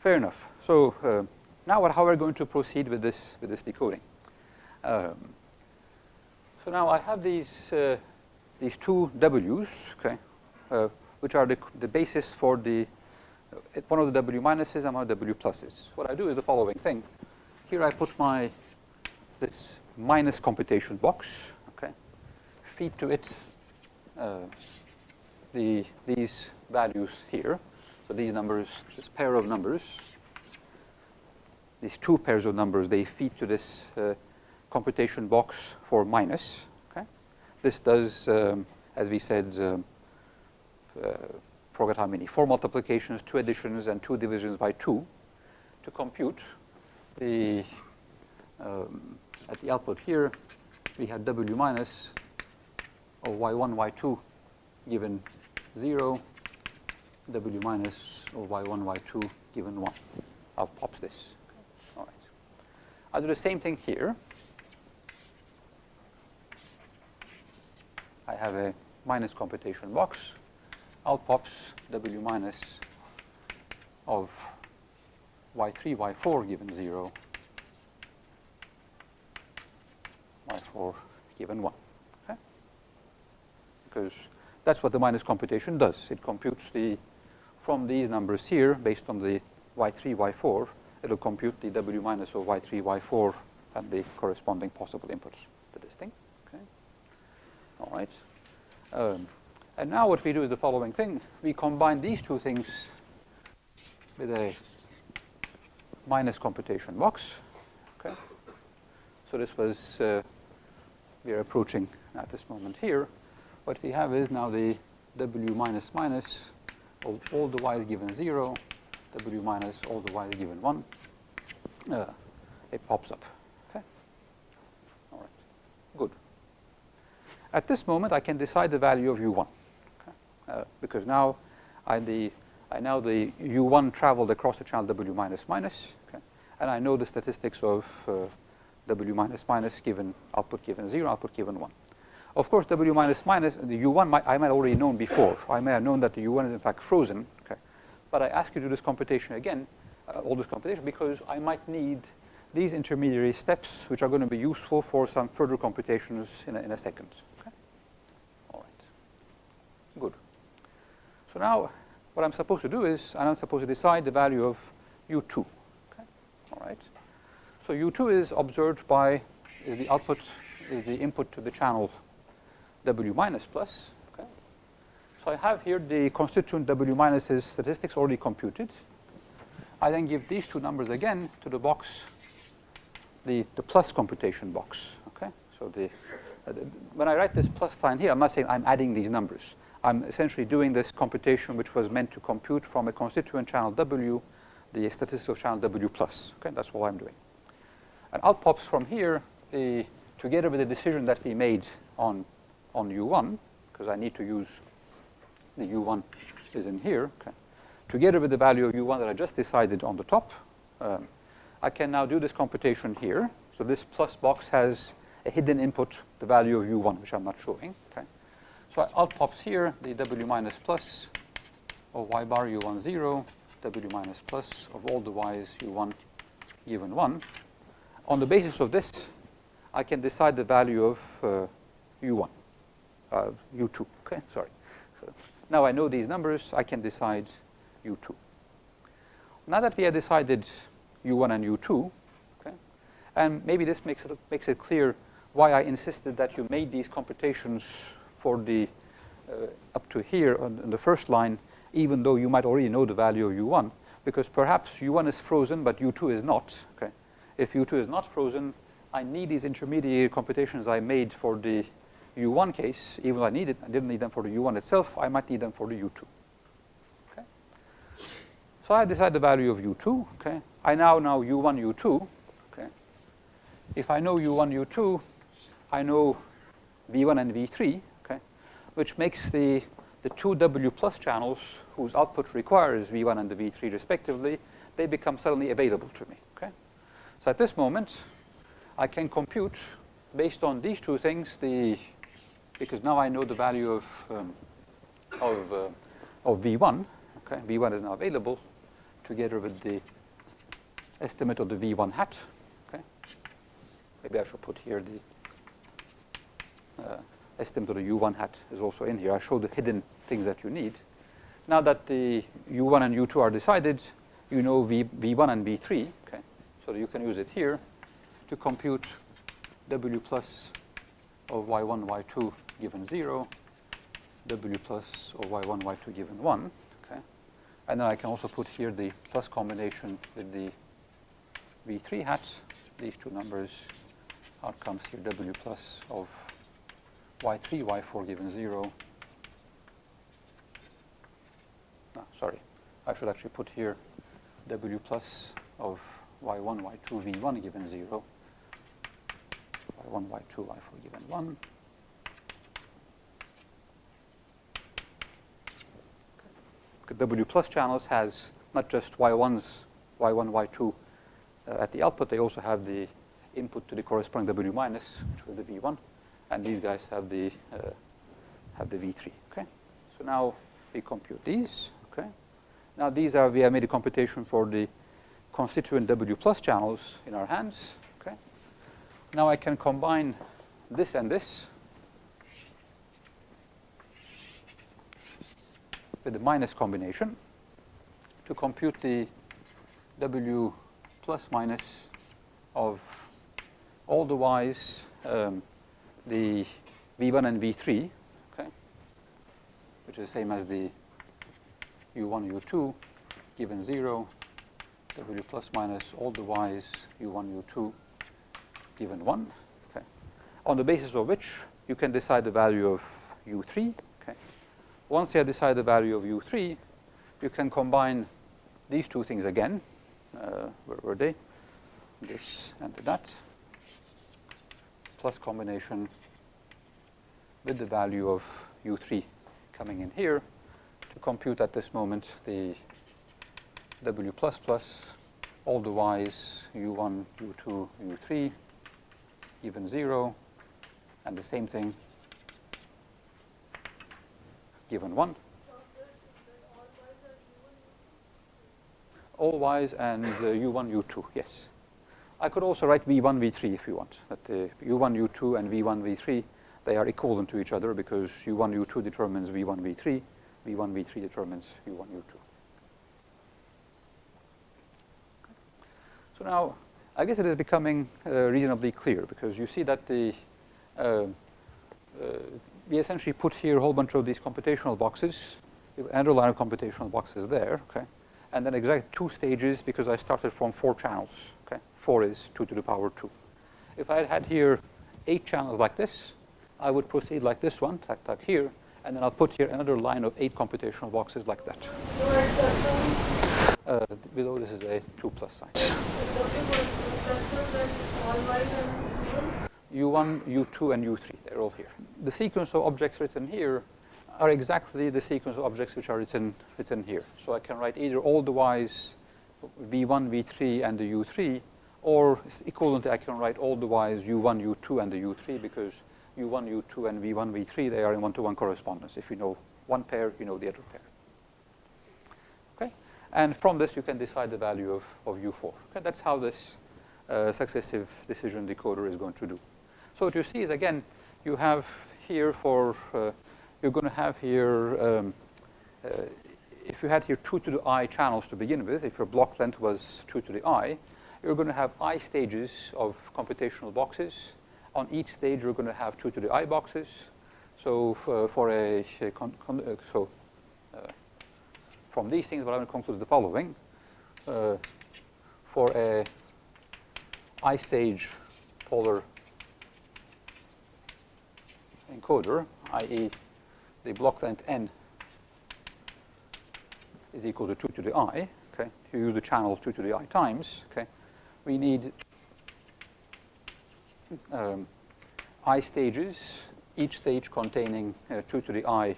Fair enough. So now how are we going to proceed with this decoding? So now I have these two W's, okay, which are the basis for one of the W minuses and one of the W pluses. What I do is the following thing. Here I put this minus computation box, okay, feed to it these values here. So these numbers, this pair of numbers, these two pairs of numbers, they feed to this computation box for minus. Okay, this does, as we said, forget how many, 4 multiplications, 2 additions, and 2 divisions by 2 to compute the at the output here. We have W minus of Y1, Y2 given 0, W minus of Y1, Y2 given 1. I'll pops this. All right. I'll do the same thing here. I have a minus computation box. Out pops W minus of Y3, Y4 given 0, Y4 given 1. Okay? Because that's what the minus computation does. It computes from these numbers here, based on the Y3, Y4, it'll compute the W minus of Y3, Y4 and the corresponding possible inputs to this thing. Okay? All right. And now what we do is the following thing. We combine these two things with a minus computation box. Okay. So this was, we are approaching at this moment here. What we have is now the W minus minus of all the y's given 0, W minus all the y's given 1. It pops up. Okay. All right. Good. At this moment, I can decide the value of U1, okay? Because now the U1 traveled across the channel W minus minus, okay? And I know the statistics of W minus minus given output given 0, output given 1. Of course, W minus minus, the U1 I might already known before. I may have known that the U1 is in fact frozen, okay? But I ask you to do this computation again, all this computation, because I might need these intermediary steps, which are going to be useful for some further computations in a second. Okay? All right. Good. So now what I'm supposed to do is I'm supposed to decide the value of U2. Okay? All right. So U2 is observed is the input to the channel W minus plus. Okay? So I have here the constituent W minus's statistics already computed. I then give these two numbers again to the box the plus computation box. Okay, so when I write this plus sign here, I'm not saying I'm adding these numbers. I'm essentially doing this computation which was meant to compute from a constituent channel W, the statistical channel W plus. Okay, that's all I'm doing. And out pops from here together with the decision that we made on U1, because I need to use the U1 is in here. Okay, together with the value of U1 that I just decided on the top, I can now do this computation here. So this plus box has a hidden input, the value of U1, which I'm not showing. Okay. So out pops here the W minus plus of Y bar U1 0, W minus plus of all the Y's U1 given 1. On the basis of this, I can decide the value of U1, U2, okay, sorry. So now I know these numbers, I can decide U2. Now that we have decided U1 and U2, okay, and maybe this makes it clear why I insisted that you made these computations for the up to here on the first line, even though you might already know the value of U1, because perhaps U1 is frozen, but U2 is not. Okay, if U2 is not frozen, I need these intermediate computations I made for the U1 case. Even though I didn't need them for the U1 itself, I might need them for the U2. Okay, so I decide the value of U2. Okay, I now know U1, U2. Okay, if I know U1, U2, I know V1 and V3. Okay, which makes the two W plus channels whose output requires V1 and the V3 respectively, they become suddenly available to me. Okay, so at this moment, I can compute based on these two things because now I know the value of V1. Okay, V1 is now available together with the estimate of the V1 hat. Okay, maybe I should put here the estimate of the U1 hat is also in here. I show the hidden things that you need. Now that the U1 and U2 are decided, you know V1 and V3. Okay, so you can use it here to compute W plus of Y1, Y2 given 0, W plus of Y1, Y2 given 1. Okay, and then I can also put here the plus combination with the V3 hat. These two numbers, out comes here W plus of Y3, Y4 given 0. No, sorry, I should actually put here W plus of Y1, Y2, V1 given 0. Y1, Y2, Y4 given 1. Okay. W plus channels has not just Y1, Y2 at the output, they also have the input to the corresponding W minus, which was the V1. And these guys have the V3. Okay, so now we compute these. Okay, now we have made a computation for the constituent W plus channels in our hands. Okay, now I can combine this and this with the minus combination to compute the W plus minus of all the Y's. The V1 and V3, okay, which is the same as the U1, U2 given 0, W plus minus all the Y's U1, U2 given 1. Okay, on the basis of which you can decide the value of U3. Okay, once you have decided the value of U3, you can combine these two things again. Where were they? This and that. Plus combination with the value of U3 coming in here to compute at this moment the W plus plus all the Y's U1, U2, U3 given 0, and the same thing given 1. All Y's and U1, U2, yes. I could also write V1, V3 if you want. That U1, U2 and V1, V3, they are equivalent to each other because U1, U2 determines V1, V3, V1, V3 determines U1, U2. So now, I guess it is becoming reasonably clear because you see that we essentially put here a whole bunch of these computational boxes, another line of computational boxes there, okay? And then exactly 2 stages because I started from 4 channels, okay? 4 is 2 to the power 2. If I had here 8 channels like this, I would proceed like this one, like here, and then I'll put here another line of 8 computational boxes like that. Below this is a 2 plus sign. U1, U2, and U3, they're all here. The sequence of objects written here are exactly the sequence of objects which are written here. So I can write either all the y's, V1, V3, and the U3, or equivalently I can write all the y's, U1, U2, and the U3, because U1, U2, and V1, V3, they are in one-to-one correspondence. If you know one pair, you know the other pair. Okay? And from this, you can decide the value of U4. Okay? That's how this successive decision decoder is going to do. So what you see is, again, you have here for, you're going to have here, if you had here 2 to the I channels to begin with, if your block length was 2 to the I, you're going to have I stages of computational boxes. On each stage, you're going to have 2 to the I boxes. So from these things, what I'm going to conclude is the following. For a I stage polar encoder, i.e. the block length n is equal to 2 to the I, okay? You use the channel 2 to the I times, okay? We need I stages, each stage containing 2 to the I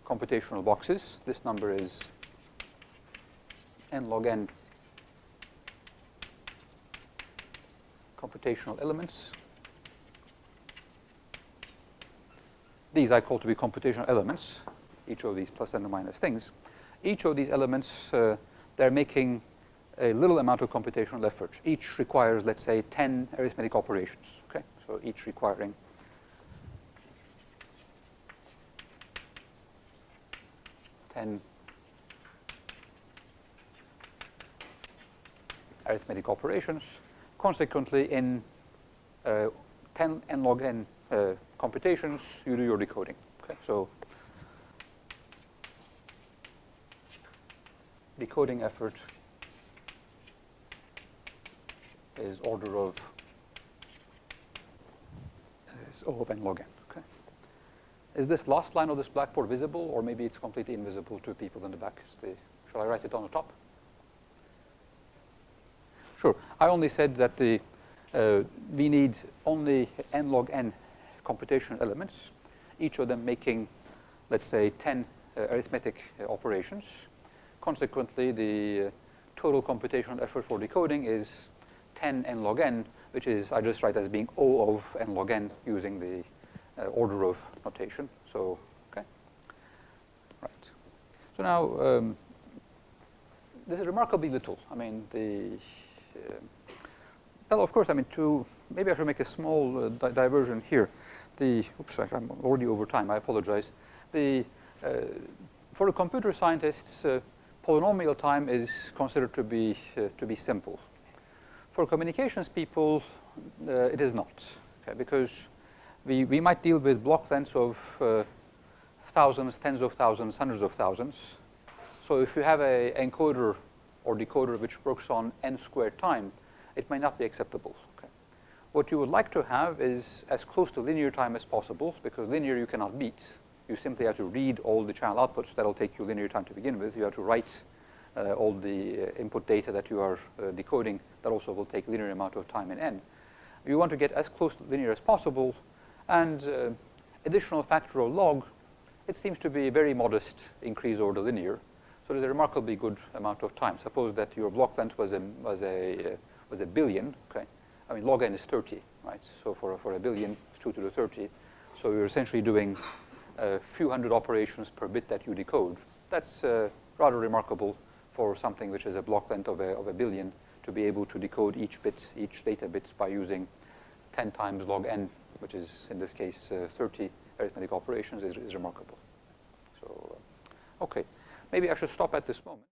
computational boxes. This number is n log n computational elements. These I call to be computational elements, each of these plus and or minus things. Each of these elements, they're making a little amount of computational effort. Each requires, let's say, 10 arithmetic operations. Okay, so each requiring 10 arithmetic operations. Consequently, in 10 n log n computations, you do your decoding. Okay, so decoding effort is order of O of n log n. Okay. Is this last line of this blackboard visible, or maybe it's completely invisible to people in the back? Shall I write it on the top? Sure. I only said that we need only n log n computational elements, each of them making, let's say, 10 arithmetic operations. Consequently, the total computational effort for decoding is 10 n log n, which is, I just write as being O of n log n using the order of notation. So, okay. Right. So now, this is remarkably little. I mean, well, of course, I mean, maybe I should make a small diversion here. Oops, I'm already over time, I apologize. For the computer scientists, polynomial time is considered to be simple. For communications people, it is not, okay, because we might deal with block lengths of thousands, tens of thousands, hundreds of thousands. So if you have an encoder or decoder which works on n squared time, it may not be acceptable. Okay. What you would like to have is as close to linear time as possible, because linear you cannot beat. You simply have to read all the channel outputs. That'll take you linear time to begin with. You have to write all the input data that you are decoding. That also will take linear amount of time in n. You want to get as close to linear as possible, and additional factor of log, it seems to be a very modest increase over the linear. So there's a remarkably good amount of time. Suppose that your block length was a billion. Okay, I mean log n is 30, right? So for a billion, it's 2 to the 30. So you're essentially doing a few hundred operations per bit that you decode. That's rather remarkable for something which is a block length of a billion, to be able to decode each data bit by using 10 times log n, which is in this case 30 arithmetic operations, is remarkable. So, okay, maybe I should stop at this moment.